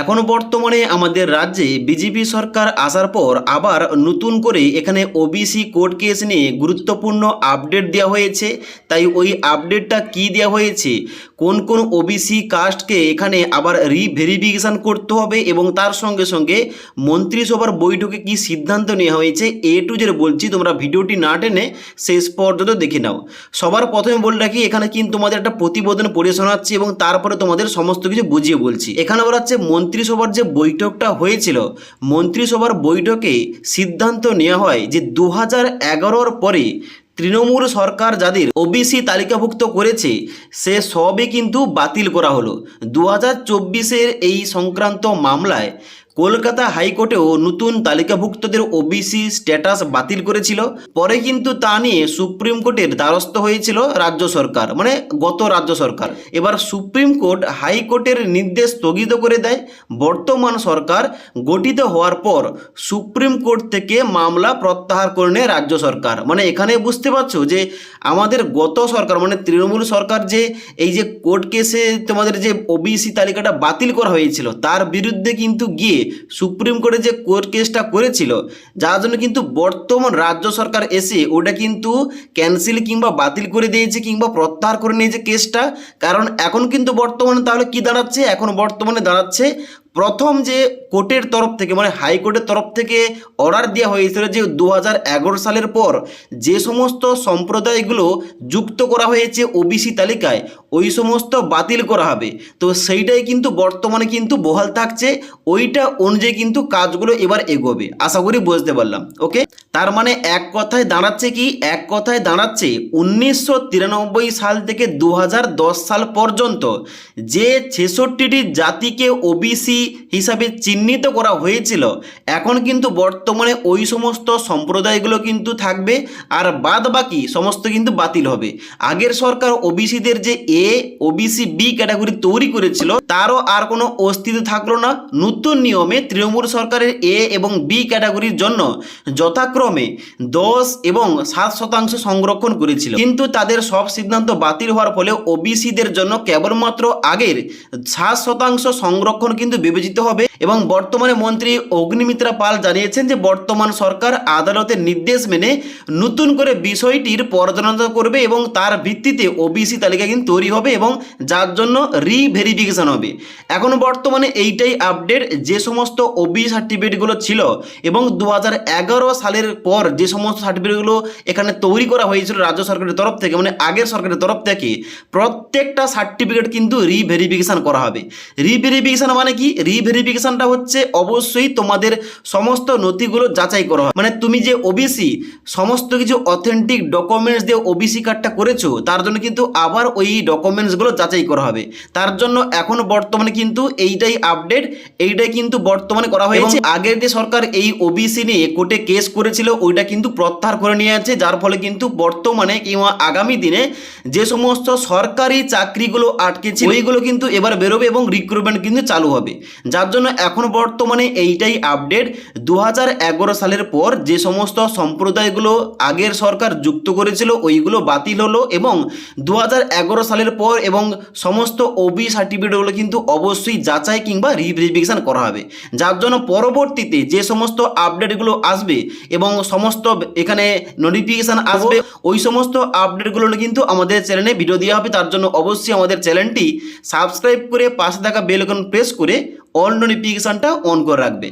এখন বর্তমানে আমাদের রাজ্যে বিজেপি সরকার আসার পর আবার নতুন করে এখানে ওবিসি কোর্ট কেস নিয়ে গুরুত্বপূর্ণ আপডেট দেওয়া হয়েছে। তাই ওই আপডেটটা কি দেওয়া হয়েছে, কোন কোন ওবিসি কাস্টকে এখানে আবার রিভেরিফিকেশান করতে হবে এবং তার সঙ্গে সঙ্গে মন্ত্রিসভার বৈঠকে কি সিদ্ধান্ত নেওয়া হয়েছে, এ টু জেড বলছি। তোমরা ভিডিওটি না টেনে শেষ পর্যন্ত দেখে নাও। সবার প্রথমে বলে রাখি, এখানে কিন্তু তোমাদের একটা প্রতিবেদন পড়ে শোনাচ্ছি এবং তারপরে তোমাদের সমস্ত কিছু বুঝিয়ে বলছি। এখানে বলা হচ্ছে মন্ত্রিসভার যে বৈঠকটা হয়েছিল, মন্ত্রিসভার বৈঠকে সিদ্ধান্ত নেওয়া হয় যে 2011-র পরে তৃণমূল সরকার যাদের ওবিসি তালিকাভুক্ত করেছে সে সবই কিন্তু বাতিল করা হলো। 2024-এর এই সংক্রান্ত মামলায় কলকাতা হাইকোর্টেও নতুন তালিকাভুক্তদের ওবিসি স্ট্যাটাস বাতিল করেছিল। পরে কিন্তু তা নিয়ে সুপ্রিম কোর্টের দ্বারস্থ হয়েছিল রাজ্য সরকার, মানে গত রাজ্য সরকার। এবার সুপ্রিম কোর্ট হাইকোর্টের নির্দেশ স্থগিত করে দেয়। বর্তমান সরকার গঠিত হওয়ার পর সুপ্রিম কোর্ট থেকে মামলা প্রত্যাহার করে নেয় রাজ্য সরকার। মানে এখানে বুঝতে পারছো যে আমাদের গত সরকার মানে তৃণমূল সরকার যে এই যে কোর্ট কেসে তোমাদের যে ওবিসি তালিকাটা বাতিল করা হয়েছিল তার বিরুদ্ধে কিন্তু গিয়ে সুপ্রিম কোর্টে যে কোর্ট কেসটা করেছিল, যার জন্য কিন্তু বর্তমান রাজ্য সরকার এসে ওটা কিন্তু ক্যান্সেল কিংবা বাতিল করে দিয়েছে কিংবা প্রত্যাহার করে নিয়েছে কেসটা। কারণ এখন কিন্তু বর্তমানে তাহলে কি দাঁড়াচ্ছে, এখন বর্তমানে দাঁড়াচ্ছে প্রথম যে কোর্টের তরফ থেকে মানে হাইকোর্টের তরফ থেকে অর্ডার দেওয়া হয়েছিল যে 2011 সালের পর যে সমস্ত সম্প্রদায়গুলো যুক্ত করা হয়েছে ওবিসি তালিকায় ওই সমস্ত বাতিল করা হবে। তো সেইটাই কিন্তু বর্তমানে কিন্তু বহাল থাকছে, ওইটা অনুযায়ী কিন্তু কাজগুলো এবার এগোবে। আশা করি বুঝতে পারলাম। ওকে, তার মানে এক কথায় দাঁড়াচ্ছে কি, এক কথায় দাঁড়াচ্ছে 1993 সাল থেকে 2010 সাল পর্যন্ত যে 66টি জাতিকে ওবিসি হিসাবে চিহ্নিত করা হয়েছিল এখন কিন্তু বর্তমানে ওই সমস্ত সম্প্রদায়গুলো কিন্তু থাকবে আর বাদ বাকি সমস্ত কিন্তু বাতিল হবে। আগের সরকার ওবিসিদের যে ওবিসি বি ক্যাটাগরি তৈরি করেছিল তারও আর কোনো অস্তিত্ব থাকলো না। নতুন নিয়মে তৃণমূল সরকারের এ এবং বি ক্যাটাগরির জন্য যথাক্রমে 10 এবং 7% সংরক্ষণ করেছিল, কিন্তু তাদের সব সিদ্ধান্ত বাতিল হওয়ার ফলে ওবিসিদের জন্য কেবলমাত্র আগের 7% সংরক্ষণ কিন্তু বিবেচিত হবে। এবং বর্তমানে মন্ত্রী অগ্নিমিত্রা পাল জানিয়েছেন যে বর্তমান সরকার আদালতের নির্দেশ মেনে নতুন করে বিষয়টির পর্যালোচনা করবে এবং তার ভিত্তিতে ওবিসি তালিকা কিন্তু তৈরি হবে এবং যার জন্য রিভেরিফিকেশন হবে। এখন বর্তমানে এইটাই আপডেট, যে সমস্ত ওবিসি সার্টিফিকেটগুলো ছিল এবং 2011 সালের পর যে সমস্ত সার্টিফিকেটগুলো এখানে তৈরি করা হয়েছিল রাজ্য সরকারের তরফ থেকে মানে আগের সরকারের তরফ থেকে প্রত্যেকটা সার্টিফিকেট কিন্তু রিভেরিফিকেশন করা হবে। রিভেরিফিকেশন মানে কি, রিভেরিফিকেশনটা হচ্ছে অবশ্যই তোমাদের সমস্ত নথিগুলো যাচাই করা হয়। মানে তুমি যে ওবিসি সমস্ত কিছু অথেন্টিক ডকুমেন্টস দিয়ে ওবিসি কার্ডটা করেছো তার জন্য কিন্তু আবার ওই ডকুমেন্টসগুলো যাচাই করা হবে। তার জন্য এখন বর্তমানে কিন্তু এইটাই আপডেট, এইটাই কিন্তু বর্তমানে করা হয়েছে। আগের যে সরকার এই ওবিসি নিয়ে কোর্টে কেস করেছিল ওইটা কিন্তু প্রত্যাহার করে নিয়ে আছে, যার ফলে কিন্তু বর্তমানে কিংবা আগামী দিনে যে সমস্ত সরকারি চাকরিগুলো আটকেছে ওইগুলো কিন্তু এবার বেরোবে এবং রিক্রুটমেন্ট কিন্তু চালু হবে। যার জন্য এখন বর্তমানে এইটাই আপডেট, 2011 সালের পর যে সমস্ত সম্প্রদায়গুলো আগের সরকার যুক্ত করেছিল ওইগুলো বাতিল হলো এবং 2011 সালের পর এবং সমস্ত ওবি সার্টিফিকেটগুলো কিন্তু অবশ্যই যাচাই কিংবা রিভেরিফিকেশন করা হবে। যার জন্য পরবর্তীতে যে সমস্ত আপডেটগুলো আসবে এবং সমস্ত এখানে নোটিফিকেশান আসবে ওই সমস্ত আপডেটগুলো কিন্তু আমাদের চ্যানেলে ভিডিও দেওয়া হবে। তার জন্য অবশ্যই আমাদের চ্যানেলটি সাবস্ক্রাইব করে পাশে থাকা বেল আইকন প্রেস করে অল নোটিফিকেশানটা অন করে রাখবে।